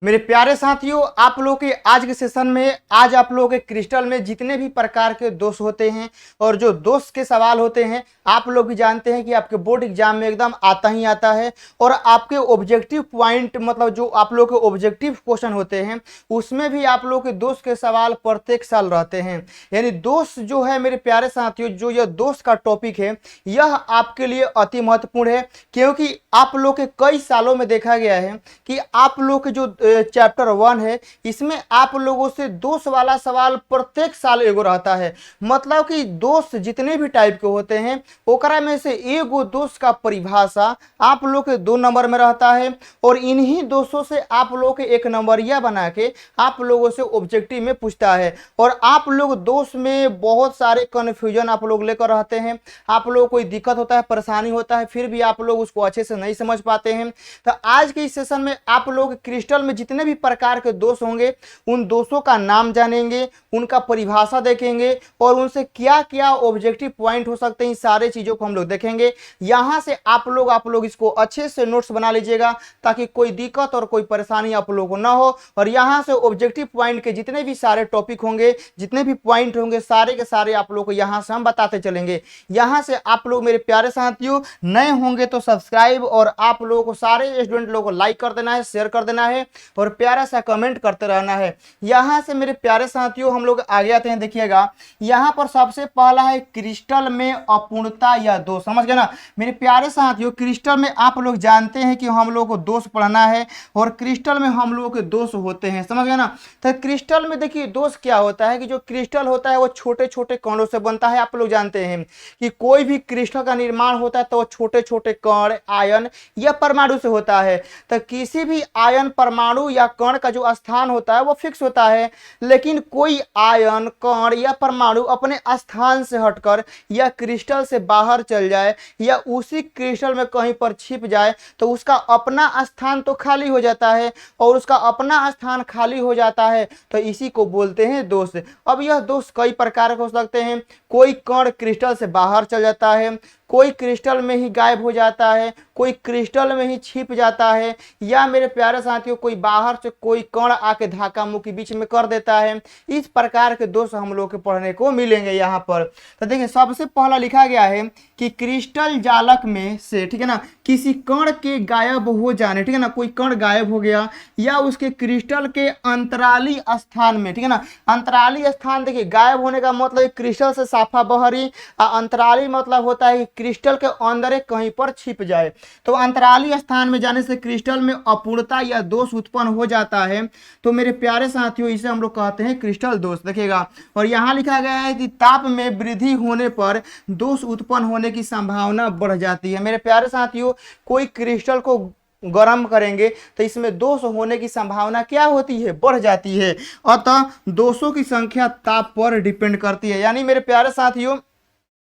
मेरे प्यारे साथियों, आप लोगों के आज के सेशन में आज आप लोगों के क्रिस्टल में जितने भी प्रकार के दोष होते हैं और जो दोष के सवाल होते हैं, आप लोग भी जानते हैं कि आपके बोर्ड एग्जाम में एकदम आता ही आता है। और आपके ऑब्जेक्टिव पॉइंट मतलब जो आप लोग के ऑब्जेक्टिव क्वेश्चन होते हैं उसमें भी आप लोग के दोष के सवाल प्रत्येक साल रहते हैं। यानी दोष जो है मेरे प्यारे साथियों, जो यह दोष का टॉपिक है यह आपके लिए अति महत्वपूर्ण है, क्योंकि आप लोग के कई सालों में देखा गया है कि आप लोग के जो चैप्टर 1 है इसमें आप लोगों से दोष वाला सवाल प्रत्येक साल एगो रहता है। मतलब कि दोष जितने भी टाइप के होते हैं ओकरा में से एगो दोष का परिभाषा आप लोग के 2 नंबर में रहता है, और इन्हीं दोषों से आप लोग के एक नंबरिया बना के आप लोगों से ऑब्जेक्टिव में पूछता है। और आप लोग दोष में बहुत सारे कन्फ्यूजन आप लोग लेकर रहते हैं, आप लोग कोई दिक्कत होता है, परेशानी होता है, फिर भी आप लोग उसको अच्छे से नहीं समझ पाते हैं। तो आज के इस सेशन में आप लोग क्रिस्टल में जितने भी प्रकार के दोष होंगे उन दोषों का नाम जानेंगे, उनका परिभाषा देखेंगे और उनसे क्या क्या ऑब्जेक्टिव पॉइंट हो सकते हैं, सारे चीजों को हम लोग देखेंगे। यहां से आप लोग इसको अच्छे से नोट्स बना लीजिएगा ताकि कोई दिक्कत और कोई परेशानी आप लोगों को ना हो। और यहां से ऑब्जेक्टिव पॉइंट के जितने भी सारे टॉपिक होंगे, जितने भी पॉइंट होंगे, सारे के सारे आप लोग को यहां से हम बताते चलेंगे। यहां से आप लोग मेरे प्यारे साथियों नए होंगे तो सब्सक्राइब और आप लोगों को सारे स्टूडेंट लोगों को लाइक कर देना है, शेयर कर देना है और प्यारा सा कमेंट करते रहना है। यहां से मेरे प्यारे साथियों हम लोग आगे आते हैं। देखिएगा यहां पर सबसे पहला है क्रिस्टल में अपूर्णता या दोष। समझ गए ना मेरे प्यारे साथियों, क्रिस्टल में आप लोग जानते हैं कि हम लोग को दोष पढ़ना है और क्रिस्टल में हम लोगों के दोष होते हैं। समझ गए ना। तो क्रिस्टल में देखिए दोष क्या होता है कि जो क्रिस्टल होता है वो छोटे छोटे कणों से बनता है। आप लोग जानते हैं कि कोई भी क्रिस्टल का निर्माण होता है तो छोटे छोटे कण, आयन या परमाणु से होता है। तो किसी भी आयन, परमाणु या कण का जो स्थान होता है वो फिक्स होता है, लेकिन कोई आयन, कण या परमाणु अपने स्थान से हटकर या क्रिस्टल से बाहर चल जाए या उसी क्रिस्टल में कहीं पर छिप जाए तो उसका अपना स्थान तो खाली हो जाता है, और उसका अपना स्थान खाली हो जाता है तो इसी को बोलते हैं दोष। अब यह दोष कई प्रकार के हो सकते हैं। कोई कण क्रिस्टल से बाहर चल जाता है, कोई क्रिस्टल में ही गायब हो जाता है, कोई क्रिस्टल में ही छिप जाता है, या मेरे प्यारे साथियों कोई बाहर से कोई कण आके धक्का मुक्की बीच में कर देता है। इस प्रकार के दोष हम लोग के पढ़ने को मिलेंगे यहाँ पर। तो देखिए सबसे पहला लिखा गया है कि क्रिस्टल जालक में से, ठीक है ना, किसी कण के गायब हो जाने, ठीक है ना, कोई कण गायब हो गया या उसके क्रिस्टल के अंतराली स्थान में, ठीक है ना, अंतराली स्थान देखिए गायब होने का मतलब क्रिस्टल से साफा बहरी, अंतराली मतलब होता है क्रिस्टल के अंदर कहीं पर छिप जाए। तो अंतराली स्थान में जाने से क्रिस्टल में अपूर्णता या दोष उत्पन्न हो जाता है। तो मेरे प्यारे साथियों इसे हम लोग कहते हैं क्रिस्टल दोष। देखिएगा और यहाँ लिखा गया है कि ताप में वृद्धि होने पर दोष उत्पन्न होने की संभावना बढ़ जाती है। मेरे प्यारे साथियों कोई क्रिस्टल को गर्म करेंगे तो इसमें दोष होने की संभावना क्या होती है, बढ़ जाती है। अतः दोषों की संख्या ताप पर डिपेंड करती है। यानी मेरे प्यारे साथियों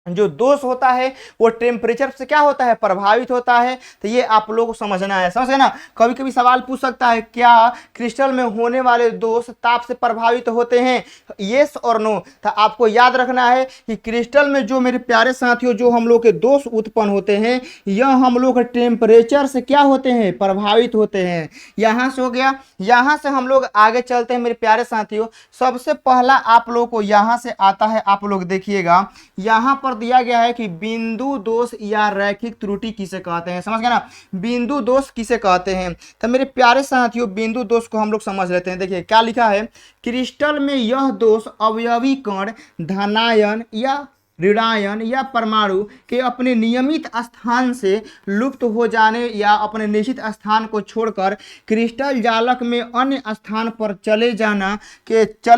जो दोष होता है वो टेम्परेचर से क्या होता है, प्रभावित होता है। तो ये आप लोगों को समझना है। समझ गए ना। कभी कभी सवाल पूछ सकता है क्या क्रिस्टल में होने वाले दोष ताप से प्रभावित होते हैं, येस और नो। तो आपको याद रखना है कि क्रिस्टल में जो मेरे प्यारे साथियों जो हम लोग के दोष उत्पन्न होते हैं यह हम लोग टेम्परेचर से क्या होते हैं, प्रभावित होते हैं। यहाँ से हो गया। यहाँ से हम लोग आगे चलते हैं मेरे प्यारे साथियों। सबसे पहला आप लोगों को यहाँ से आता है, आप लोग देखिएगा यहाँ पर दिया गया है कि बिंदु दोष या रैखिक त्रुटि किसे कहते हैं। समझ गए ना, बिंदु दोष किसे कहते हैं। तो मेरे प्यारे साथियों बिंदु दोष को हम लोग समझ लेते हैं। देखिए क्या लिखा है, क्रिस्टल में यह दोष अवयवी कण धनायन या ऋणायन या परमाणु के अपने नियमित स्थान से लुप्त हो जाने या अपने निश्चित स्थान को छोड़कर क्रिस्टल जालक में अन्य स्थान पर चले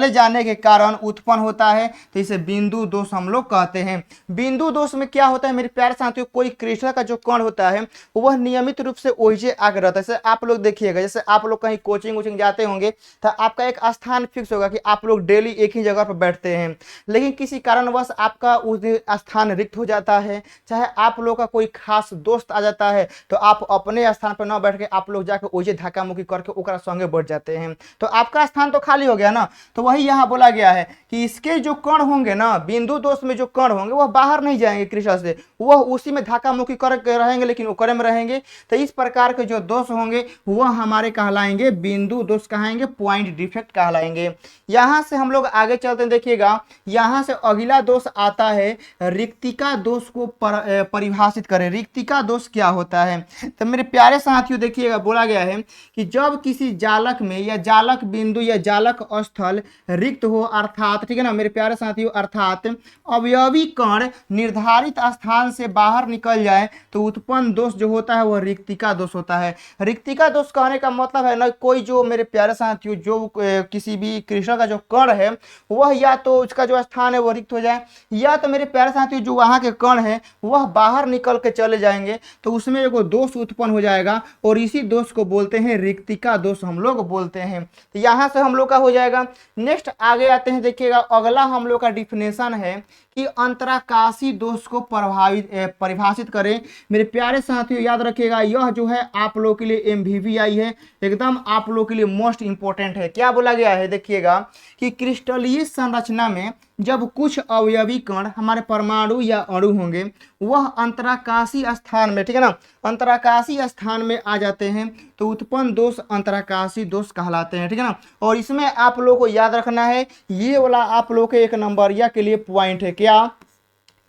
जाने के कारण उत्पन्न होता है। तो इसे बिंदु दोष हम लोग कहते हैं। बिंदु दोष में क्या होता है मेरे प्यारे साथियों, कोई क्रिस्टल का जो कण होता है वह नियमित रूप से ओहिजे आगे रहता है। जैसे आप लोग देखिएगा, जैसे आप लोग कहीं कोचिंग जाते होंगे तो आपका एक स्थान फिक्स होगा कि आप लोग डेली एक ही जगह पर बैठते हैं, लेकिन किसी कारणवश आपका उस दिन स्थान रिक्त हो जाता है, चाहे आप लोग का कोई खास दोस्त आ जाता है तो आप अपने स्थान पर न बैठ के आप लोग जाकर ओजे धक्का मुक्की करके ओकरा संगे बैठ जाते हैं, तो आपका स्थान तो खाली हो गया ना। तो वही यहाँ बोला गया है कि इसके जो कण होंगे ना, बिंदु दोष में जो कण होंगे वह बाहर नहीं जाएंगे क्रिस्टल से, वह उसी में धक्का मुक्की करके रहेंगे, लेकिन ओकरे में रहेंगे। तो इस प्रकार के जो दोष होंगे वह हमारे कहलाएंगे बिंदु दोष, कहाएंगे पॉइंट डिफेक्ट कहलाएंगे। यहां से हम लोग आगे चलते हैं, देखिएगा यहां से अगला दोष आता है रिक्तिका दोष को परिभाषित करें। रिक्तिका दोष क्या होता है? तो मेरे प्यारे साथियों देखिएगा, बोला गया है कि जब किसी जालक में या जालक बिंदु या जालक स्थल रिक्त हो, अर्थात ठीक है ना मेरे प्यारे साथियों, अर्थात अवयवी कण निर्धारित स्थान से बाहर निकल जाए तो उत्पन्न दोष जो होता है वह रिक्तिका दोष होता है। रिक्तिका दोष कहने का मतलब है ना, कोई जो मेरे प्यारे साथियों जो किसी भी क्रिस्टल का जो कण है वह या तो उसका जो स्थान है वह रिक्त हो जाए, या तो मेरे प्यारे साथियों जो वहां के कण है वह बाहर निकल के चले जाएंगे, तो उसमें एक दोष उत्पन्न हो जाएगा और इसी दोष को बोलते हैं रिक्तिका दोष हम लोग बोलते हैं। तो यहां से हम लोग का हो जाएगा। नेक्स्ट आगे आते हैं, देखिएगा अगला हम लोग का डिफिनेशन है कि अंतराकाशी दोष को परिभाषित करें। मेरे प्यारे साथियों याद रखिएगा, यह जो है आप लोग के लिए MVVI है, एकदम आप लोग के लिए मोस्ट इंपॉर्टेंट है। क्या बोला गया है? देखिएगा कि क्रिस्टलीय संरचना में जब कुछ अवयवी कण हमारे परमाणु या अणु होंगे वह अंतराकाशी स्थान में, ठीक है ना, अंतराकाशी स्थान में आ जाते हैं तो उत्पन्न दोष अंतराकाशी दोष कहलाते हैं, ठीक है ना। और इसमें आप लोगों को याद रखना है, ये वाला आप लोगों के एक नंबरिया के लिए पॉइंट है, क्या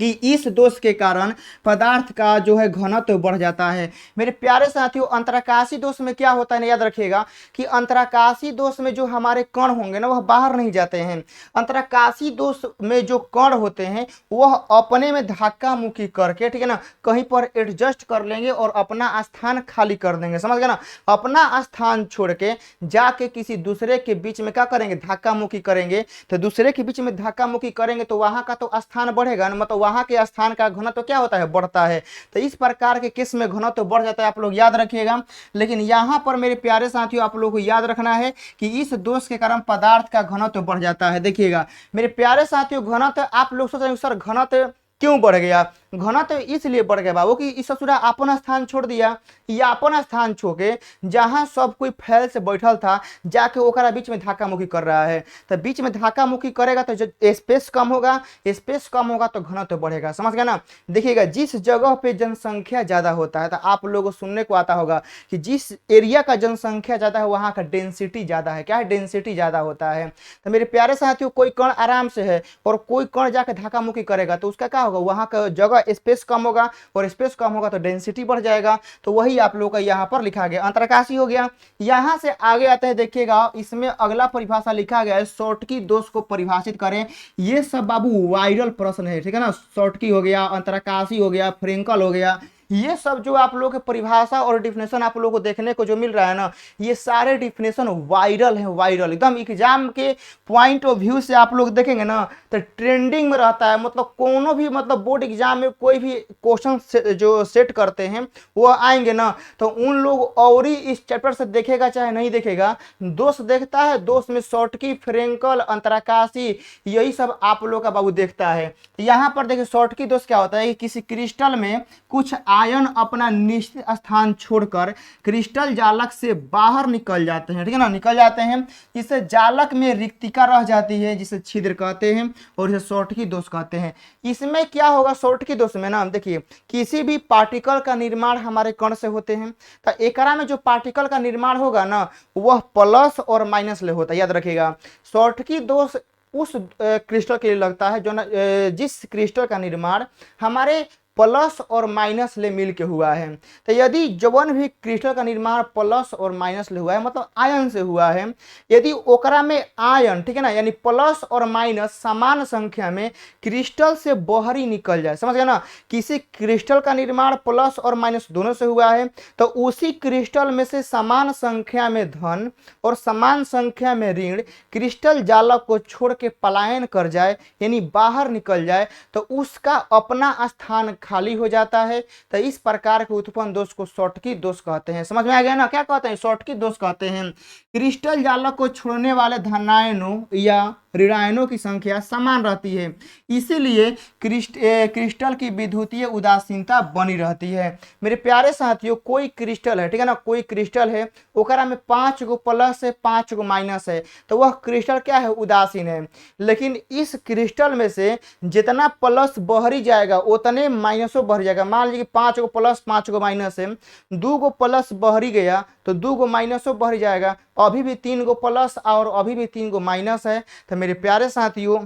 कि इस दोष के कारण पदार्थ का जो है घनत्व बढ़ जाता है। मेरे प्यारे साथियों अंतराकाशी दोष में क्या होता है, याद रखिएगा कि अंतराकाशी दोष में जो हमारे कण होंगे ना वह बाहर नहीं जाते हैं। अंतराकाशी दोष में जो कण होते हैं वह अपने में धक्का मुक्की करके, ठीक है ना, कहीं पर एडजस्ट कर लेंगे और अपना स्थान खाली कर देंगे, समझ गए ना। अपना स्थान छोड़ के जाके किसी दूसरे के बीच में क्या करेंगे, धक्का मुक्की करेंगे। तो दूसरे के बीच में धक्का मुक्की करेंगे तो वहां का तो स्थान बढ़ेगा ना, मतलब वहां के स्थान का घनत्व क्या होता है, बढ़ता है। तो इस प्रकार के केस में घनत्व बढ़ जाता है, आप लोग याद रखिएगा। लेकिन यहां पर मेरे प्यारे साथियों आप लोगों को याद रखना है कि इस दोष के कारण पदार्थ का घनत्व बढ़ जाता है। देखिएगा मेरे प्यारे साथियों, घनत्व आप लोग सोच रहे हैं सर घनत्व क्यों बढ़ गया? घनत्व इसलिए बढ़ गया बाबू कि इस ससुरा अपन स्थान छोड़ दिया, या अपन स्थान छोड़ के जहां सब कोई फैल से बैठल था जाके ओकरा बीच में धक्का मुक्की कर रहा है। तो बीच में धक्का मुक्की करेगा तो जो स्पेस कम होगा, स्पेस कम होगा तो घनत्व बढ़ेगा, समझ गए ना। देखिएगा जिस जगह पे जनसंख्या ज्यादा होता है, तो आप लोगों को सुनने को आता होगा कि जिस एरिया का जनसंख्या ज्यादा है वहां का डेंसिटी ज्यादा है। क्या है? डेंसिटी ज्यादा होता है। तो मेरे प्यारे साथियों कोई कण आराम से है और कोई कण जाके धक्का मुक्की करेगा तो उसका क्या होगा, वहां का जगह स्पेस कम होगा, और स्पेस कम होगा तो डेंसिटी बढ़ जाएगा। तो वही आप लोगों का यहाँ पर लिखा गया, अंतराकाशी हो गया। यहाँ से आगे आते हैं, देखिएगा इसमें अगला परिभाषा लिखा गया है, शॉर्टकी दोष को परिभाषित करें। ये सब बाबू वायरल प्रश्न है, ठीक है ना। शॉर्टकी हो गया, अंतराकाशी हो गया, फ्रेंकल हो गया, ये सब जो आप लोगों के परिभाषा और डिफिनेशन आप लोगों को देखने को जो मिल रहा है ना, ये सारे डिफिनेशन वायरल है, वायरल एकदम एग्जाम के पॉइंट ऑफ व्यू से आप लोग देखेंगे ना तो ट्रेंडिंग में रहता है। मतलब कोनो भी मतलब बोर्ड एग्जाम में कोई भी क्वेश्चन जो सेट करते हैं वो आएंगे ना तो उन लोग और ही इस चैप्टर से देखेगा चाहे नहीं देखेगा, दोष देखता है। दोष में शॉर्टकी, फ्रेंकल, अंतराकाशी यही सब आप लोग का बाबू देखता है। यहाँ पर देखिए शॉर्टकी दोष क्या होता है कि किसी क्रिस्टल में कुछ आयन अपना निश्चित स्थान छोड़कर क्रिस्टल जालक से बाहर निकल जाते हैं, ठीक है ना, निकल जाते हैं, जिससे जालक में रिक्तिका रह जाती है, जिसे छिद्र कहते हैं और इसे शॉर्टकी दोष कहते हैं। इसमें क्या होगा शॉर्टकी दोष में ना, देखिए किसी भी पार्टिकल का निर्माण हमारे कण से होते हैं, तो एकरा में जो पार्टिकल का निर्माण होगा ना वह प्लस और माइनस ले होता है, याद रखिएगा। शॉर्टकी दोष उस क्रिस्टल के लिए लगता है जो ना जिस क्रिस्टल का निर्माण हमारे प्लस और माइनस ले मिल के हुआ है। तो यदि जवन भी क्रिस्टल का निर्माण प्लस और माइनस ले हुआ है मतलब आयन से हुआ है, यदि ओकरा में आयन, ठीक है ना, यानी प्लस और माइनस समान संख्या में क्रिस्टल से बाहरी निकल जाए, समझ गए ना। किसी क्रिस्टल का निर्माण प्लस और माइनस दोनों से हुआ है तो उसी क्रिस्टल में से समान संख्या में धन और समान संख्या में ऋण क्रिस्टल जालक को छोड़ के पलायन कर जाए, यानी बाहर निकल जाए, तो उसका अपना स्थान खाली हो जाता है। तो इस प्रकार के उत्पन्न दोष को शॉर्टकी दोष कहते हैं। समझ में आ गया ना, क्या कहते हैं, शॉर्टकी दोष कहते हैं। क्रिस्टल जालक को छोड़ने वाले धनायनों या ऋणायनों की संख्या समान रहती है। इसीलिए क्रिस्टल की विद्युतीय उदासीनता बनी रहती है। मेरे प्यारे साथियों, कोई क्रिस्टल है, ठीक है ना, कोई क्रिस्टल है, ओकरा में 5 गो प्लस है 5 गो माइनस है, तो वह क्रिस्टल क्या है, उदासीन है। लेकिन इस क्रिस्टल में से जितना प्लस बहरी जाएगा उतने माइनसों बढ़ जाएगा। मान लीजिए 5 गो प्लस 5 गो माइनस है, 2 गो प्लस बहरी गया तो 2 गो माइनसों बढ़ जाएगा, अभी भी 3 गो प्लस और अभी भी 3 गो माइनस है। तो मेरे प्यारे साथियों,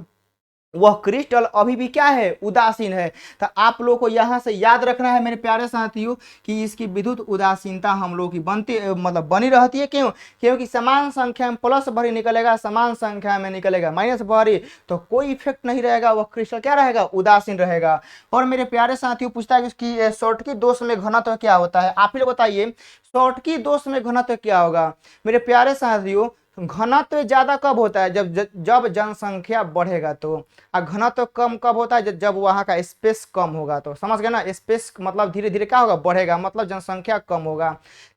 वह क्रिस्टल अभी भी क्या है, उदासीन है। तो आप लोगों को यहां से याद रखना है मेरे प्यारे साथियों कि इसकी विद्युत उदासीनता हम लोग की बनती मतलब बनी रहती है। क्यों? क्योंकि समान संख्या में प्लस भरी निकलेगा, समान संख्या में निकलेगा माइनस भरी, तो कोई इफेक्ट नहीं रहेगा, वह क्रिस्टल क्या रहेगा, उदासीन रहेगा। और मेरे प्यारे साथियों, पूछता है कि शॉर्टकी दोष में घनत्व क्या होता है, आप ही बताइए शॉर्टकी दोष में घनत्व क्या होगा। मेरे प्यारे साथियों, घनत्व ज्यादा कब होता है, जब जनसंख्या बढ़ेगा, तो घनत्व कम कब होता है, जब वहां का स्पेस कम होगा। तो समझ गए ना, स्पेस मतलब धीरे धीरे क्या होगा, बढ़ेगा, मतलब जनसंख्या कम होगा।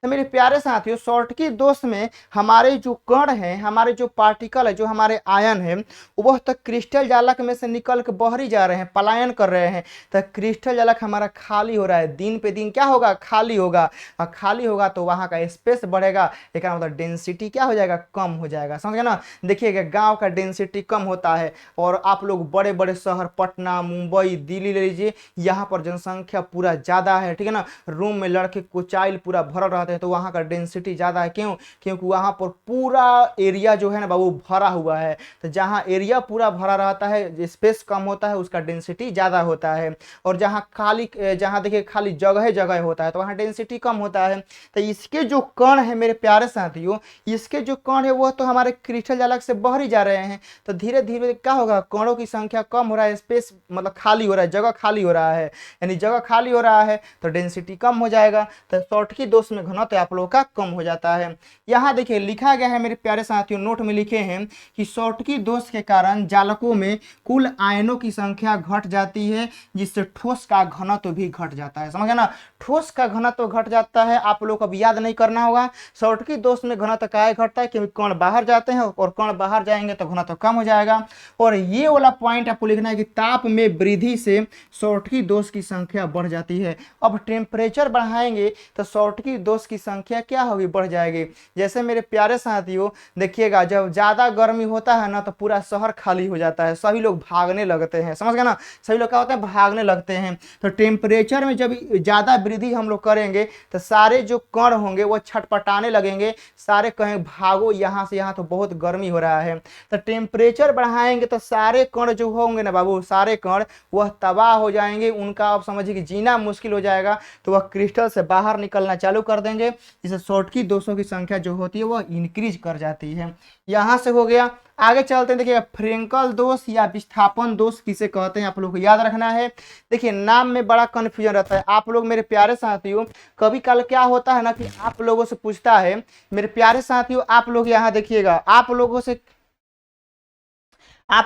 तो मेरे प्यारे साथियों, शॉर्टकी दोष में हमारे जो कण हैं, हमारे जो पार्टिकल है, जो हमारे आयन है, वह तक क्रिस्टल जालक में से निकल के बहरी जा रहे हैं, पलायन कर रहे हैं। तो क्रिस्टल जालक हमारा खाली हो रहा है, दिन पे दिन क्या होगा, खाली होगा। और खाली होगा तो वहां का स्पेस बढ़ेगा, एक मतलब डेंसिटी क्या हो जाएगा, कम हो जाएगा। समझ गए ना, देखिएगा गांव का डेंसिटी कम होता है, और आप लोग बड़े बड़े शहर पटना मुंबई दिल्ली ले लीजिए, यहाँ पर जनसंख्या पूरा ज्यादा है, ठीक है ना, रूम में लड़के कुचाइल पूरा भरल रहते हैं, तो वहाँ का डेंसिटी ज्यादा है। क्यों? क्योंकि वहाँ पर पूरा एरिया जो है ना बाबू भरा हुआ है। तो जहाँ एरिया पूरा भरा रहता है, स्पेस कम होता है, उसका डेंसिटी ज्यादा होता है। और जहाँ खाली, जहाँ देखिए खाली जगह जगह होता है, तो वहाँ डेंसिटी कम होता है। तो इसके जो कण है मेरे प्यारे साथियों, इसके जो कण है वह तो हमारे क्रिस्टल जालक से बहरी जा रहे हैं, तो धीरे धीरे क्या होगा, कणों की संख्या कम हो रहा है, स्पेस मतलब खाली हो रहा है, जगह खाली हो रहा है, यानी जगह खाली हो रहा है तो डेंसिटी कम हो जाएगा। तो शॉर्टकी दोष में घनत्व आप लोगों का कम हो जाता है। यहाँ देखिए लिखा गया है मेरे प्यारे साथियों, नोट में लिखे हैं कि शॉर्टकी दोष के कारण जालकों में कुल आयनों की संख्या घट जाती है, जिससे ठोस का घनत्व भी घट जाता है। समझ गए ना, ठोस का घनत्व घट जाता है। आप लोग को अब याद नहीं करना होगा शॉर्टकी दोष में घनत्व काहे घटता है, क्योंकि कण बाहर जाते हैं, और कण बाहर जाएंगे तो घनत्व कम हो जाएगा। और ये वाला पॉइंट आपको लिखना है कि ताप में वृद्धि से शॉर्टकी दोष की संख्या बढ़ जाती है। अब टेम्परेचर बढ़ाएंगे तो शॉर्टकी दोष की संख्या क्या होगी, बढ़ जाएगी। जैसे मेरे प्यारे साथियों देखिएगा, जब ज्यादा गर्मी होता है ना तो पूरा शहर खाली हो जाता है, सभी लोग भागने लगते हैं। समझ गए ना, सभी लोग क्या होता है, भागने लगते हैं। तो टेम्परेचर में जब ज्यादा वृद्धि हम लोग करेंगे तो सारे जो कण होंगे वो छटपटाने लगेंगे, सारे कहें भागो यहाँ से, यहाँ तो बहुत गर्मी हो रहा है। तो टेम्परेचर बढ़ाएंगे तो सारे कण जो होंगे ना बाबू, सारे कण वह तबाह हो जाएंगे, उनका आप समझिए कि जीना मुश्किल हो जाएगा, तो वह क्रिस्टल से बाहर निकलना चालू कर देंगे, जिससे शॉर्टकी दोषों की संख्या जो होती है वह इंक्रीज कर जाती है। यहाँ से हो गया। आगे चलते हैं, देखिए फ्रेंकल दोष या विस्थापन दोष किसे कहते हैं, आप लोग को याद रखना है। देखिए नाम में बड़ा कंफ्यूजन रहता है। आप लोग मेरे प्यारे साथियों, कभी कल क्या होता है ना कि आप लोगों से पूछता है, मेरे प्यारे साथियों आप लोग यहाँ देखिएगा, आप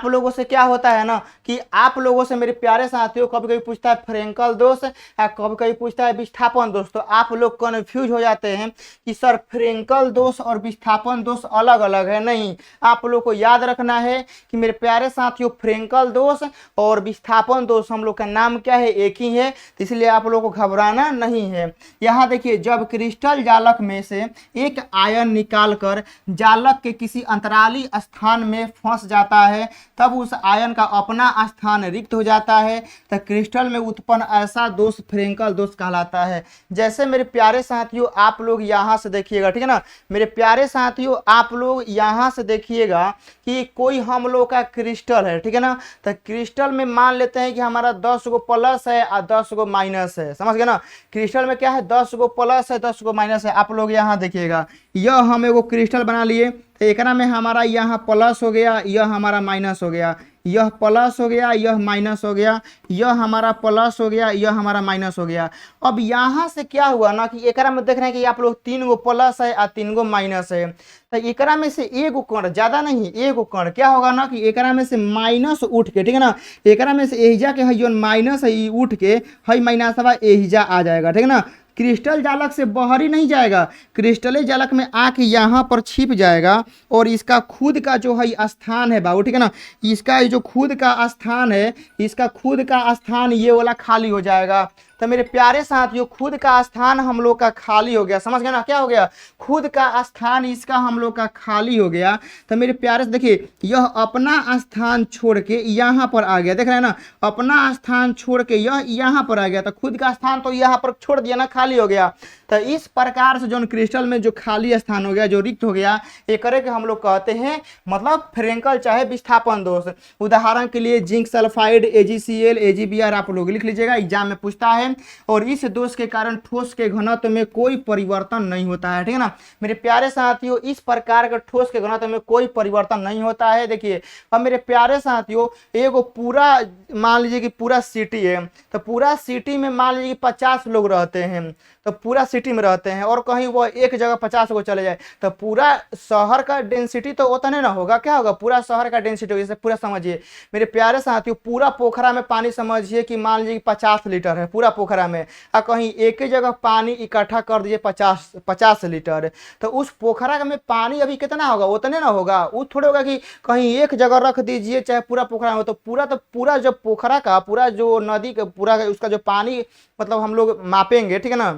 लोगों से क्या होता है ना कि आप लोगों से मेरे प्यारे साथियों कभी कभी पूछता है फ्रेंकल दोष या कभी कभी पूछता है विस्थापन दोष। तो आप लोग कंफ्यूज हो जाते हैं कि सर फ्रेंकल दोष और विस्थापन दोष अलग अलग है। नहीं, आप लोग को याद रखना है कि मेरे प्यारे साथियों फ्रेंकल दोष और विस्थापन दोष हम लोग का नाम क्या है, एक ही है, इसलिए आप लोग को घबराना नहीं है। यहाँ देखिए, जब क्रिस्टल जालक में से एक आयन निकालकर जालक के किसी अंतराली स्थान में फंस जाता है, तब उस आयन का अपना स्थान रिक्त हो जाता है, तो क्रिस्टल में उत्पन्न ऐसा दोष फ्रेंकल दोष कहलाता है। जैसे मेरे प्यारे साथियों आप लोग यहाँ से देखिएगा, ठीक है ना, मेरे प्यारे साथियों आप लोग यहाँ से देखिएगा कि कोई हम लोग का क्रिस्टल है, ठीक है ना, तो क्रिस्टल में मान लेते हैं कि हमारा 10 गो प्लस है और 10 गो माइनस है। समझ गए ना, क्रिस्टल में क्या है, 10 गो प्लस है 10 गो माइनस है। आप लोग यहाँ देखिएगा, यह हम एगो क्रिस्टल बना लिए, तो एक में हमारा यहाँ प्लस हो गया, यह हमारा माइनस हो गया, यह प्लस हो गया, यह माइनस हो गया, यह हमारा प्लस हो गया, यह हमारा माइनस हो गया। अब यहाँ से क्या हुआ ना कि एक में देख रहे हैं कि आप लोग 3 गो प्लस है और 3 गो माइनस है, तो एक में से एगो कण, ज्यादा नहीं एगो कण क्या होगा ना कि एक में से माइनस उठ के, ठीक है ना, एक में से एहिजा के है जो माइनस है उठ के है माइनस एहिजा आ जाएगा, ठीक है ना। क्रिस्टल जालक से बाहर ही नहीं जाएगा, क्रिस्टल जालक में आके यहाँ पर छिप जाएगा और इसका खुद का जो है स्थान है बाबू, ठीक है ना, इसका जो खुद का स्थान है, इसका खुद का स्थान ये वाला खाली हो जाएगा। तो मेरे प्यारे साथियों खुद का स्थान हम लोग का खाली हो गया, समझ गए ना, क्या हो गया, खुद का स्थान इसका हम लोग का खाली हो गया। तो मेरे प्यारे से देखिए यह अपना स्थान छोड़ के यहाँ पर आ गया, देख रहे हैं ना, अपना स्थान छोड़ के यह यहाँ पर आ गया, तो खुद का स्थान तो यहाँ पर छोड़ दिया ना, खाली हो गया। तो इस प्रकार से जो क्रिस्टल में जो खाली स्थान हो गया, जो रिक्त हो गया, एक करे के हम लोग कहते हैं मतलब फ्रेंकल चाहे विस्थापन दोष। उदाहरण के लिए जिंक सल्फाइड AgCl AgBr आप लोग लिख लीजिएगा, एग्जाम में पूछता है। और इस दोष के कारण ठोस के घनत्व में कोई परिवर्तन नहीं होता है, ठीक है ना मेरे प्यारे साथियों, इस प्रकार के ठोस के घनत्व में कोई परिवर्तन नहीं होता है। देखिए अब मेरे प्यारे साथियों एगो पूरा मान लीजिए कि पूरा सिटी है, तो पूरा सिटी में मान लीजिए कि 50 लोग रहते हैं, तो पूरा सिटी में रहते हैं और कहीं वो एक जगह 50 को चले जाए, तो पूरा शहर का डेंसिटी तो उतना ना होगा, क्या होगा, पूरा शहर का डेंसिटी होगा। जैसे पूरा समझिए मेरे प्यारे साथियों, पूरा पोखरा में पानी समझिए कि मान लीजिए 50 लीटर है पूरा पोखरा में, और कहीं एक ही जगह पानी इकट्ठा कर दीजिए 50 लीटर, तो उस पोखरा में पानी अभी कितना होगा, उतने ना होगा, वो थोड़े होगा कि कहीं एक जगह रख दीजिए चाहे पूरा पोखरा में, तो पूरा जो पोखरा का पूरा जो नदी का पूरा उसका जो पानी मतलब हम लोग मापेंगे, ठीक है ना,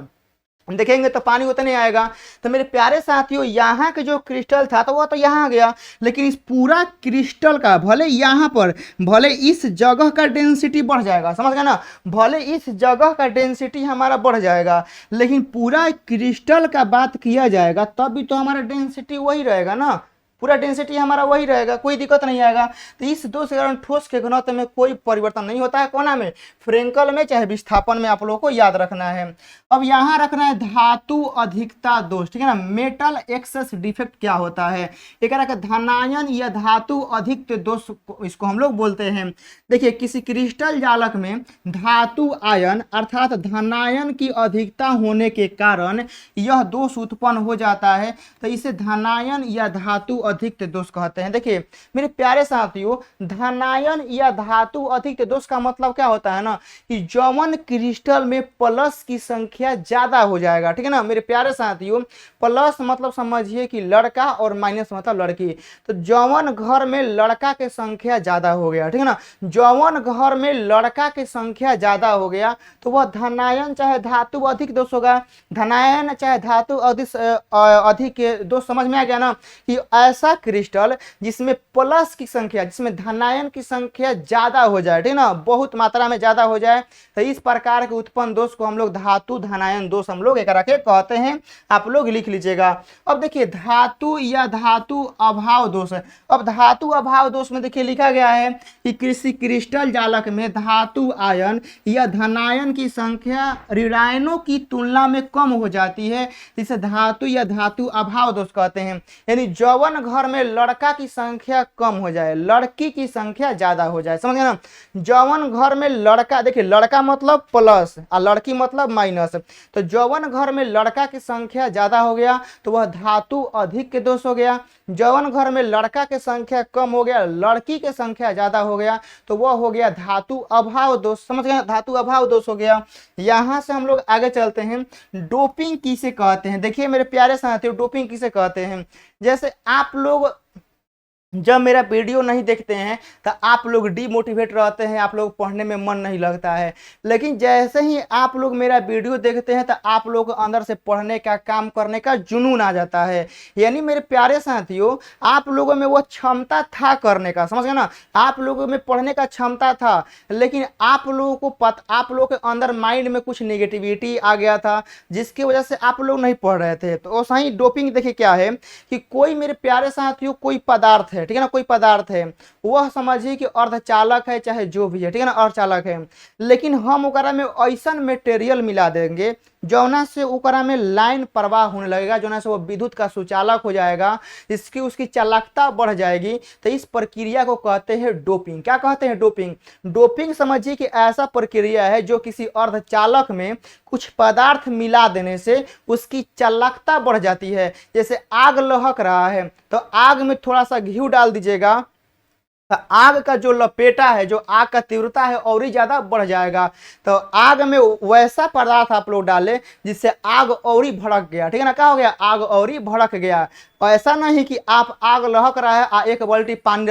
देखेंगे तो पानी उतना नहीं आएगा। तो मेरे प्यारे साथियों यहाँ के जो क्रिस्टल था तो वह तो यहाँ आ गया, लेकिन इस पूरा क्रिस्टल का भले यहाँ पर भले इस जगह का डेंसिटी बढ़ जाएगा, समझ गए ना, भले इस जगह का डेंसिटी हमारा बढ़ जाएगा, लेकिन पूरा क्रिस्टल का बात किया जाएगा तब भी तो हमारा डेंसिटी वही रहेगा ना, पूरा डेंसिटी हमारा वही रहेगा, कोई दिक्कत नहीं आएगा। तो इस दोष के कारण ठोस के घनत्व में कोई परिवर्तन नहीं होता है, कोना में, फ्रेंकल में चाहे विस्थापन में, आप लोगों को याद रखना है। अब यहाँ रखना है धातु अधिकता दोष, ठीक है ना, मेटल एक्सेस डिफेक्ट क्या होता है, एक धनायन या धातु अधिक दोष इसको हम लोग बोलते हैं। देखिए किसी क्रिस्टल जालक में धातु आयन अर्थात धनायन की अधिकता होने के कारण यह दोष उत्पन्न हो जाता है, तो इसे धनायन या धातु अधिक दोष कहते हैं। देखिए मेरे प्यारे साथियों धनायन या धातु अधिक दोष का मतलब क्या होता है ना, कि जौवन क्रिस्टल में प्लस की संख्या ज्यादा हो जाएगा, ठीक है ना मेरे प्यारे साथियों, प्लस मतलब समझिए कि लड़का और माइनस मतलब लड़की, तो जौवन घर में लड़का के संख्या ज्यादा हो गया, ठीक है ना, जौवन घर में लड़का की संख्या ज्यादा हो गया तो वह धनायन चाहे धातु अधिक दोष होगा। धनायन चाहे धातु अधिक दोष समझ में आ गया ना, कि ऐसा क्रिस्टल जिसमें प्लस की संख्या, जिसमें धनायन की संख्या ज्यादा हो जाए, ठीक है ना, बहुत मात्रा में ज्यादा हो जाए, तो इस प्रकार के उत्पन्न दोष को हम लोग धातु धनायन दोष हम लोग एक के कहते हैं, आप लोग लिख लीजिएगा। अब देखिए धातु या धातु अभाव दोष है। अब धातु अभाव दोष में देखिए लिखा गया है कि किसी क्रिस्टल जालक में धातु आयन या धनायन की संख्या ऋणायनों की तुलना में कम हो जाती है, जिसे धातु या धातु अभाव दोष कहते हैं। यानी जौवन घर में लड़का की संख्या कम हो जाए, लड़की की संख्या ज्यादा हो जाए, समझ गए ना, जौवन घर में लड़का, देखिए लड़का मतलब प्लस और लड़की मतलब माइनस, तो जौवन घर में लड़का की संख्या ज्यादा हो गया तो वह धातु अधिक के दोष हो गया, जौवन घर में लड़का की संख्या कम हो गया, लड़की की संख्या ज्यादा हो गया तो वह हो गया धातु अभाव दोष, समझ गए, धातु अभाव दोष हो गया। यहां से हम लोग आगे चलते हैं, डोपिंग किसे कहते हैं। देखिए मेरे प्यारे साथियों डोपिंग किसे कहते हैं, जैसे आप लोग जब मेरा वीडियो नहीं देखते हैं तो आप लोग डीमोटिवेट रहते हैं, आप लोग पढ़ने में मन नहीं लगता है, लेकिन जैसे ही आप लोग मेरा वीडियो देखते हैं तो आप लोग को अंदर से पढ़ने का काम करने का जुनून आ जाता है। यानी मेरे प्यारे साथियों आप लोगों में वो क्षमता था करने का, समझ गए ना, आप लोगों में पढ़ने का क्षमता था, लेकिन आप लोगों को आप लोगों के अंदर माइंड में कुछ नेगेटिविटी आ गया था जिसकी वजह से आप लोग नहीं पढ़ रहे थे। तो वैसा ही डोपिंग देखिए क्या है कि कोई मेरे प्यारे साथियों कोई पदार्थ है, ठीक है ना, कोई पदार्थ है, वह समझिए कि अर्धचालक है चाहे जो भी है, ठीक है ना, अर्धचालक है, लेकिन हम ओकरा में ऐसा मटेरियल मिला देंगे जौना से ओकरा में लाइन प्रवाह होने लगेगा, जौना से वो विद्युत का सुचालक हो जाएगा, इसकी उसकी चालकता बढ़ जाएगी, तो इस प्रक्रिया को कहते हैं डोपिंग। क्या कहते हैं, डोपिंग। डोपिंग समझिए कि ऐसा प्रक्रिया है जो किसी अर्धचालक में कुछ पदार्थ मिला देने से उसकी चालकता बढ़ जाती है। जैसे आग लहक रहा है तो आग में थोड़ा सा घी डाल दीजिएगा, तो आग का जो लपेटा है, जो आग का तीव्रता है और ही ज्यादा बढ़ जाएगा। तो आग में वैसा पदार्थ आप लोग डालें जिससे आग और ही भड़क गया, ठीक है ना, क्या हो गया, आग और ही भड़क गया। ऐसा नहीं कि आप आग लहक रहा है एक बाल्टी पानी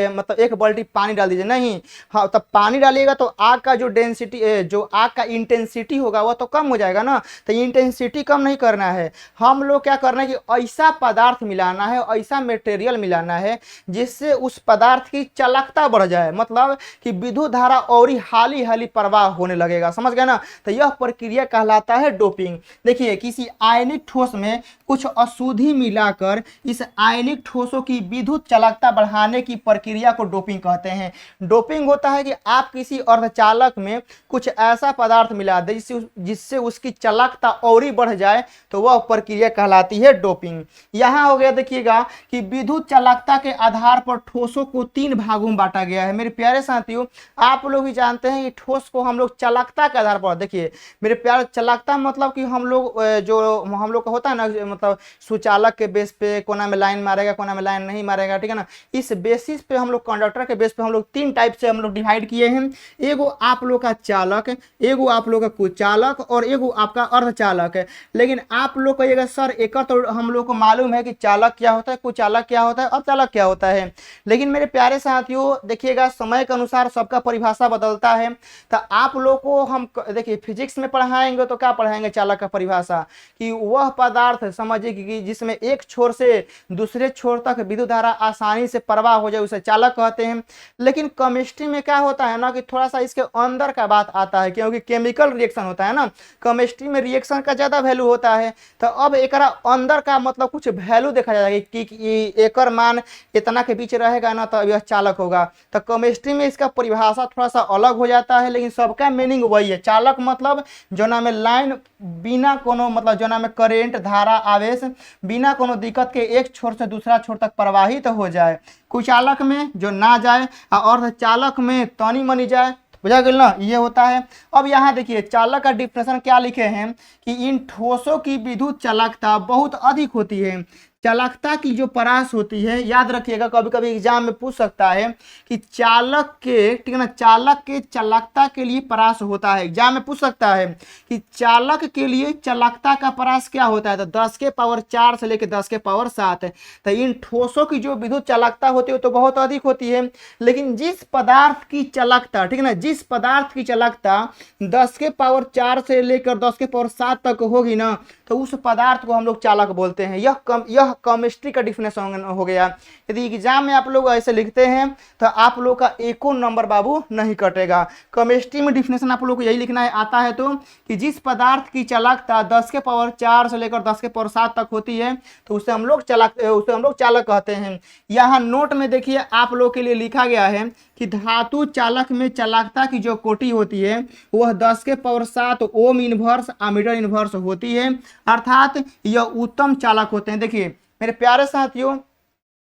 मतलब एक बाल्टी पानी डाल दीजिए, नहीं। हाँ, तब पानी डालिएगा तो आग का जो डेंसिटी, जो आग का इंटेंसिटी होगा वह तो कम हो जाएगा ना। तो इंटेंसिटी कम नहीं करना है, हम लोग क्या करना है कि ऐसा पदार्थ मिलाना है, ऐसा मटेरियल मिलाना है जिससे उस पदार्थ की चालकता बढ़ जाए, मतलब कि विद्युत धारा और ही हाली हाली प्रवाह होने लगेगा, समझ गए ना। तो यह प्रक्रिया कहलाता है डोपिंग। देखिए, किसी आयनिक ठोस में कुछ अशुद्धि मिलाकर इस आयनिक ठोसों की विद्युत चालकता बढ़ाने की प्रक्रिया को डोपिंग कहते हैं। डोपिंग होता है कि आप किसी अर्धचालक में कुछ ऐसा पदार्थ मिला दें जिससे उसकी चालकता और ही बढ़ जाए, तो वह प्रक्रिया कहलाती है डोपिंग। यहां हो गया, देखिएगा कि विद्युत चालकता के आधार पर ठोसों को 3 भागों में बांटा गया है। मेरे प्यारे साथियों, आप लोग भी जानते हैं कि ठोस को हम लोग चालकता के आधार पर, देखिए मेरे प्यारे, चालकता मतलब कि हम लोग जो हम लोग का होता है ना, मतलब सुचालक के बेस पे कोना में लाइन मारेगा, कोना में लाइन नहीं मारेगा, ठीक है ना। इस बेसिस पे हम लोग, कंडक्टर के बेस पे हम लोग 3 टाइप से हम लोग डिवाइड किए हैं। एगो आप लोग का चालक, एगो आप लोग का कुचालक और एगो आपका अर्धचालक है। लेकिन आप लोग कहिएगा सर एक तो हम लोग को मालूम है कि चालक क्या होता है, कुचालक क्या होता है, अर्धचालक क्या होता है। लेकिन मेरे प्यारे साथियों, देखिएगा समय के अनुसार सबका परिभाषा बदलता है। तो आप लोग को हम देखिए फिजिक्स में पढ़ाएंगे तो क्या पढ़ाएंगे, चालक का परिभाषा कि वह पदार्थ समझिए कि जिसमें एक छोर से दूसरे छोर तक विद्युत धारा आसानी से प्रवाह हो जाए, उसे चालक कहते हैं। लेकिन केमिस्ट्री में क्या होता है ना कि थोड़ा सा इसके अंदर का बात आता है, क्योंकि केमिकल रिएक्शन होता है ना, केमिस्ट्री में रिएक्शन का ज्यादा वैल्यू होता है। तो अब एक अंदर का मतलब कुछ वैल्यू देखा जाएगा कि एक मान इतना के बीच रहेगा ना तो यह चालक होगा। तो केमिस्ट्री में इसका परिभाषा थोड़ा सा अलग हो जाता है, लेकिन सबका मीनिंग वही है। चालक मतलब जो ना में लाइन बिना कोनो, मतलब जो ना में करेंट, धारा, आवेश बिना कोनो दिक्कत के एक छोर से दूसरा छोर तक प्रवाहित हो जाए। कुचालक में जो ना जाए और चालक में तनी मनी जाए, बुझा गया ना, ये होता है। अब यहाँ देखिए चालक का डिफिनेशन क्या लिखे हैं कि इन ठोसों की विद्युत चालकता बहुत अधिक होती है। चालकता की जो परास होती है, याद रखिएगा कभी कभी एग्जाम में पूछ सकता है कि चालक के, ठीक है ना, चालक के चालकता के लिए परास होता है, एग्जाम में पूछ सकता है कि चालक के लिए चालकता का परास क्या होता है। तो 10 के पावर 4 से लेकर 10 के पावर 7 है। तो इन ठोसों की जो विद्युत चालकता होती है तो बहुत अधिक होती है। लेकिन जिस पदार्थ की चालकता, ठीक है ना, जिस पदार्थ की चालकता 10 के पावर 4 से लेकर 10 के पावर 7 तक होगी ना, तो उस पदार्थ को हम लोग चालक बोलते हैं। यह केमिस्ट्री का डिफिनेशन हो गया। यदि एग्जाम में आप लोग ऐसे लिखते हैं तो आप लोग का एको नंबर बाबू नहीं कटेगा। केमिस्ट्री में डिफिनेशन आप लोग को यही लिखना है, आता है तो कि जिस पदार्थ की चालकता 10 के पावर 4 से लेकर 10 के पावर 7 तक होती है तो उसे हम लोग चालक कहते हैं। यहाँ नोट में देखिए आप लोग के लिए लिखा गया है कि धातु चालक में चालकता की जो कोटि होती है वह 10 के power 7 ohm inverse ammeter inverse होती है, अर्थात यह उत्तम चालक होते हैं। देखिए मेरे प्यारे साथियों,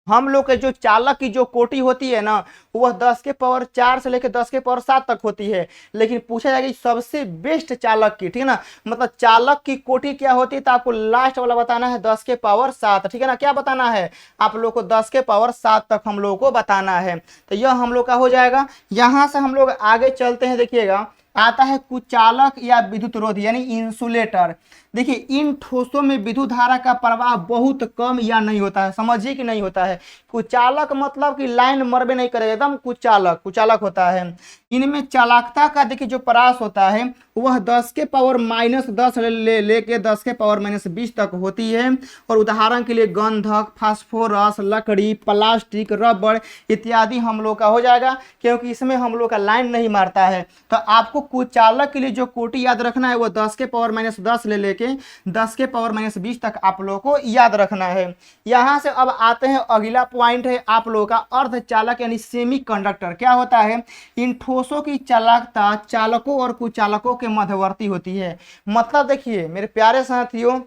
हम लोग के जो चालक की जो कोटि होती है ना वह 10 के पावर 4 से लेकर 10 के पावर 7 तक होती है। लेकिन पूछा जाएगा सबसे बेस्ट चालक की, ठीक है ना, मतलब चालक की कोटि क्या होती है, तो आपको लास्ट वाला बताना है 10 के पावर 7, ठीक है ना। क्या बताना है आप लोग को, 10 के पावर 7 तक हम लोग को बताना है। तो यह हम लोग का हो जाएगा। यहां से हम लोग आगे चलते हैं, देखिएगा आता है कुचालक या विद्युत रोधी यानी इंसुलेटर। देखिए इन ठोसों में विद्युत धारा का प्रवाह बहुत कम या नहीं होता है, समझिए कि नहीं होता है। कुचालक मतलब कि लाइन मरबे नहीं करेगा, एकदम कुचालक होता है। इनमें चालकता का देखिए जो परास होता है वह 10 के पावर -10 लेके 10 के पावर -20 तक होती है। और उदाहरण के लिए गंधक, फास्फोरस, लकड़ी, प्लास्टिक, रबड़ इत्यादि हम लोग का हो जाएगा, क्योंकि इसमें हम लोग का लाइन नहीं मारता है। तो आपको कुचालक के लिए जो कोटि याद रखना है वो 10 के पावर -10 लेके 10 के पावर -20 तक आप लोगों को याद रखना है। यहां से अब आते हैं, अगला पॉइंट है आप लोगों का अर्धचालक यानी सेमी कंडक्टर। क्या होता है, इन ठोसों की चालकता चालकों और कुचालकों के मध्यवर्ती होती है। मतलब देखिए मेरे प्यारे साथियों,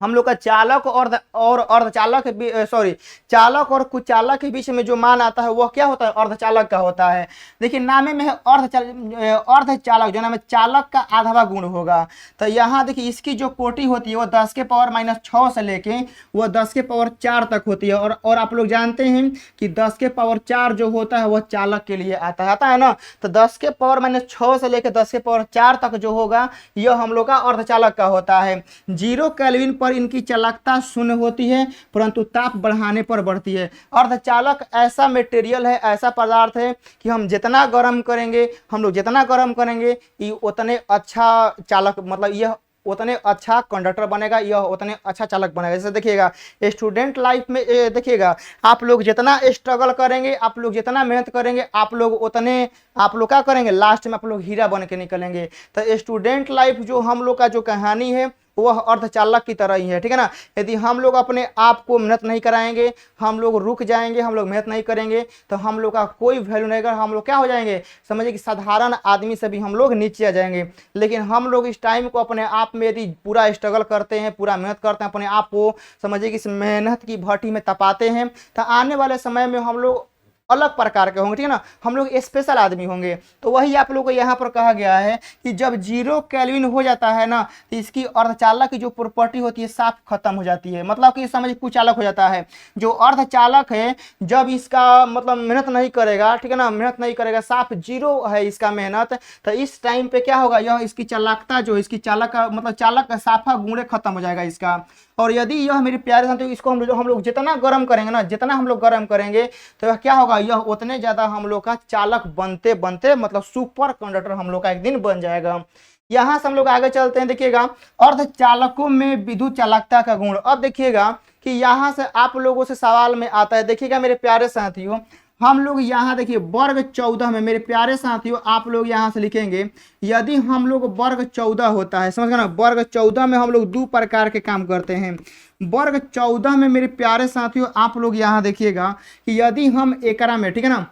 हम लोग का चालक और अर्धचालक सॉरी, चालक और कुचालक के बीच में जो मान आता है वह क्या होता है, अर्धचालक का होता है। देखिए नामे में है अर्धचालक, जो नाम है चालक का आधवा गुण होगा। तो यहाँ देखिए इसकी जो कोटि होती है वो 10 के पावर -6 से लेके वह 10 के पावर 4 तक होती है। और आप लोग जानते हैं कि 10 के पावर 4 जो होता है वह चालक के लिए आता है ना। तो 10 के पावर -6 से लेकर 10 के पावर 4 तक जो होगा यह हम लोग का अर्धचालक का होता है। 0 केल्विन पर इनकी चालकता शून्य होती है, परंतु ताप बढ़ाने पर बढ़ती है। अर्धचालक ऐसा मटेरियल है, ऐसा पदार्थ है कि हम जितना गर्म करेंगे, हम लोग जितना गर्म करेंगे ये उतने अच्छा चालक, मतलब यह उतने अच्छा कंडक्टर बनेगा, यह उतने अच्छा चालक बनेगा। जैसे देखिएगा स्टूडेंट लाइफ में देखिएगा आप लोग जितना स्ट्रगल करेंगे, आप लोग जितना मेहनत करेंगे, आप लोग उतने आप लोग क्या करेंगे, लास्ट में आप लोग हीरा बन के निकलेंगे। तो स्टूडेंट लाइफ जो हम लोग का जो कहानी है वह अर्धचालक की तरह ही है, ठीक है ना। यदि हम लोग अपने आप को मेहनत नहीं कराएंगे, हम लोग रुक जाएंगे, हम लोग मेहनत नहीं करेंगे तो हम लोग का कोई वैल्यू नहीं होगा। हम लोग क्या हो जाएंगे, समझिए कि साधारण आदमी से भी हम लोग नीचे आ जाएंगे। लेकिन हम लोग इस टाइम को अपने आप में यदि पूरा स्ट्रगल करते हैं, पूरा मेहनत करते हैं, अपने आप को समझिए कि इस मेहनत की भट्टी में तपाते हैं, तो आने वाले समय में हम लोग अलग प्रकार के होंगे, ठीक है ना। हम लोग स्पेशल आदमी होंगे। तो वही आप लोग को यहाँ पर कहा गया है कि जब 0 केल्विन हो जाता है ना तो इसकी अर्धचालक की जो प्रॉपर्टी होती है साफ खत्म हो जाती है। मतलब कि समझ कुचालक हो जाता है। जो अर्धचालक है जब इसका मतलब मेहनत नहीं करेगा, ठीक है ना, मेहनत नहीं करेगा, साफ 0 है इसका मेहनत, तो इस टाइम पे क्या होगा, यह इसकी चालकता जो इसकी चालक का मतलब चालक का साफा गुण खत्म हो जाएगा इसका। और यदि यह मेरे प्यारे साथियों इसको हम लोग जितना गर्म करेंगे ना, जितना हम लोग गर्म करेंगे तो क्या होगा, यह उतने ज्यादा हम लोग का चालक बनते बनते मतलब सुपर कंडक्टर हम लोग का एक दिन बन जाएगा। यहाँ से हम लोग आगे चलते हैं। देखिएगा अर्धचालकों में विद्युत चालकता का गुण। अब देखिएगा कि यहाँ से आप लोगों से सवाल में आता है। देखिएगा मेरे प्यारे साथियों, हम लोग यहाँ देखिए वर्ग 14 में, मेरे प्यारे साथियों आप लोग यहाँ से लिखेंगे यदि हम लोग वर्ग 14 होता है, समझ गए ना, वर्ग 14 में हम लोग 2 प्रकार के काम करते हैं। वर्ग 14 में मेरे प्यारे साथियों आप लोग यहाँ देखिएगा कि यदि हम एकरा में, ठीक है ना,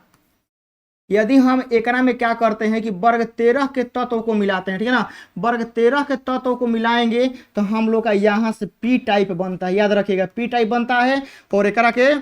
यदि हम एकरा में क्या करते हैं कि वर्ग 13 के तत्वों को मिलाते हैं, ठीक है ना, वर्ग 13 के तत्वों को मिलाएंगे तो हम लोग का यहाँ से पी टाइप बनता है। याद रखिएगा पी टाइप बनता है और एकरा के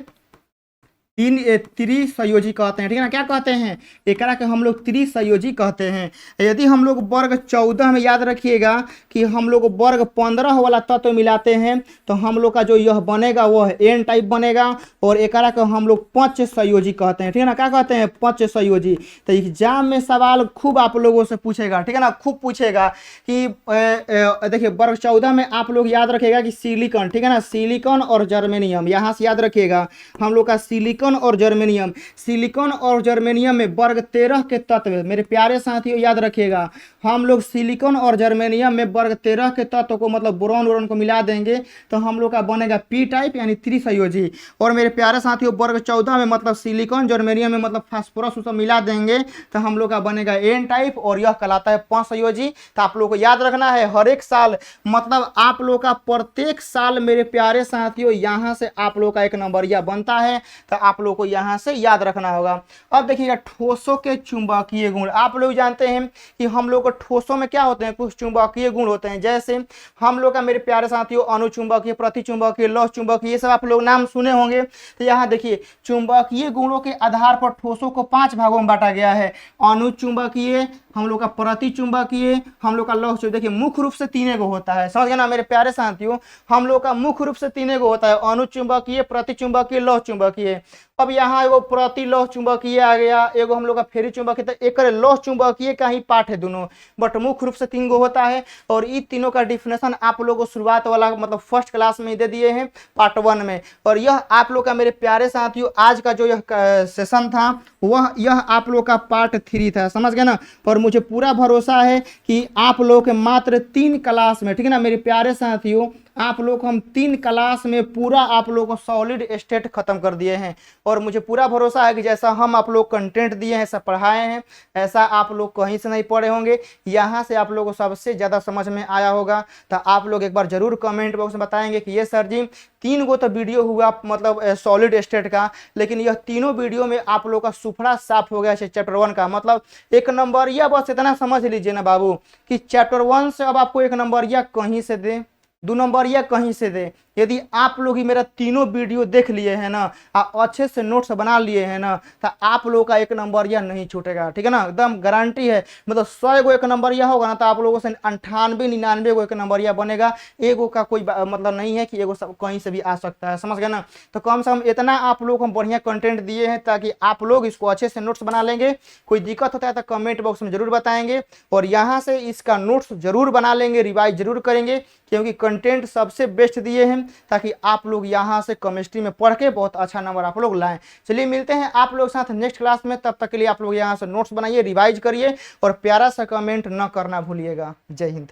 त्रिसंयोजी कहते हैं, ठीक है ना। क्या कहते हैं, एकरा के हम लोग त्रिसंयोजी कहते हैं। यदि हम लोग वर्ग 14 में याद रखिएगा कि हम लोग वर्ग 15 वाला तत्व मिलाते हैं तो हम लोग का जो यह बनेगा वह एन टाइप बनेगा और एकरा को हम लोग पंचसंयोजी कहते हैं, ठीक है ना। क्या कहते हैं, पंचसंयोजी। तो एग्जाम में सवाल खूब आप लोगों से पूछेगा, ठीक है ना, खूब पूछेगा कि देखिए वर्ग 14 में आप लोग याद रखिएगा कि सिलिकॉन, ठीक है ना, सिलिकॉन और जर्मेनियम, यहाँ से याद रखिएगा हम लोग का सिलिकॉन और जर्मेनियम, सिलिकॉन और जर्मेनियम में वर्ग 13 के तत्व, मेरे प्यारे साथियों याद रखिएगा हम लोग सिलिकॉन और जर्मेनियम में वर्ग 13 के तत्व को मतलब बोरॉन वोरॉन को मिला देंगे तो हम लोग का बनेगा पी टाइप यानी त्रिसंयोजी। और मेरे प्यारे साथियों वर्ग 14 में मतलब सिलिकॉन जर्मेनियम में मतलब फास्फोरस उसको मिला देंगे तो हम लोग का बनेगा एन टाइप और यह कहलाता है पंचसंयोजी। तो आप लोग को याद रखना है हर एक साल, मतलब आप लोग का प्रत्येक साल मेरे प्यारे साथियों यहाँ से आप लोग का एक नंबरिया बनता है, तो आप लोग को यहाँ से याद रखना होगा। अब देखिएगा ठोसों के चुंबकीय गुण। आप लोग जानते हैं कि हम लोग को ठोसों में क्या होते हैं, कुछ चुंबकीय गुण होते हैं। जैसे हम लोग का मेरे प्यारे साथियों अनुचुंबकीय, प्रतिचुंबकीय, लौह चुंबकीय, ये सब आप लोग नाम सुने होंगे। तो यहाँ देखिए चुंबकीय गुणों के आधार पर ठोसों को 5 भागों में बांटा गया है। अनुचुंबकीय, हम लोग का प्रतिचुंबकीय, हम लोग का लौह चुंबकीय। देखिए मुख्य रूप से 3 गो होता है, समझ गए ना मेरे प्यारे साथियों, हम लोग का मुख्य रूप से 3 गो होता है, अनुचुंबकीय, प्रतिचुंबकीय, लौह चुंबकीय। अब यहाँ एगो प्रति लौह चुंबकीय आ गया, एगो हम लोग का फेरी चुंबकीय, तो एक लौह चुंबकीय का ही पार्ट है दोनों, बट मुख्य रूप से 3 गो होता है। और इन तीनों का डिफिनेशन आप लोगों को शुरुआत वाला मतलब फर्स्ट क्लास में दे दिए हैं पार्ट 1 में। और यह आप लोग का मेरे प्यारे साथियों आज का जो यह सेशन था वह यह आप लोग का पार्ट 3 था, समझ गए ना। और मुझे पूरा भरोसा है कि आप लोग के मात्र 3 क्लास में, ठीक है ना मेरे प्यारे साथियों, आप लोग हम 3 क्लास में पूरा आप लोग को सॉलिड स्टेट खत्म कर दिए हैं। और मुझे पूरा भरोसा है कि जैसा हम आप लोग कंटेंट दिए हैं, ऐसा पढ़ाए हैं, ऐसा आप लोग कहीं से नहीं पढ़े होंगे। यहाँ से आप लोग को सबसे ज़्यादा समझ में आया होगा। तो आप लोग एक बार जरूर कमेंट बॉक्स में बताएंगे कि ये सर जी 3 गो तो वीडियो हुआ मतलब सॉलिड स्टेट का, लेकिन यह तीनों वीडियो में आप लोग का सुफड़ा साफ हो गया है चैप्टर 1 का। मतलब एक नंबर या बस इतना समझ लीजिए ना बाबू कि चैप्टर 1 से अब आपको एक नंबर या कहीं से दे दो नंबरिया कहीं से दे। यदि आप लोग ही मेरा तीनों वीडियो देख लिए हैं ना और अच्छे से नोट्स बना लिए हैं ना तो आप लोगों का 1 नंबरिया नहीं छूटेगा, ठीक है ना, एकदम गारंटी है। मतलब 100 गो 1 नंबरिया होगा ना तो आप लोगों से 98 99 गो 1 नंबरिया बनेगा। एगो का कोई मतलब नहीं है कि एगो सब कहीं से भी आ सकता है, समझ गए ना। तो कम से कम इतना आप लोग को हम बढ़िया कंटेंट दिए हैं ताकि आप लोग इसको अच्छे से नोट्स बना लेंगे। कोई दिक्कत होता है तो कमेंट बॉक्स में जरूर बताएंगे और यहाँ से इसका नोट्स जरूर बना लेंगे, रिवाइज जरूर करेंगे, क्योंकि कंटेंट सबसे बेस्ट दिए हैं ताकि आप लोग यहाँ से केमिस्ट्री में पढ़ के बहुत अच्छा नंबर आप लोग लाएं। चलिए मिलते हैं आप लोग साथ नेक्स्ट क्लास में, तब तक के लिए आप लोग यहाँ से नोट्स बनाइए, रिवाइज करिए और प्यारा सा कमेंट न करना भूलिएगा। जय हिंद।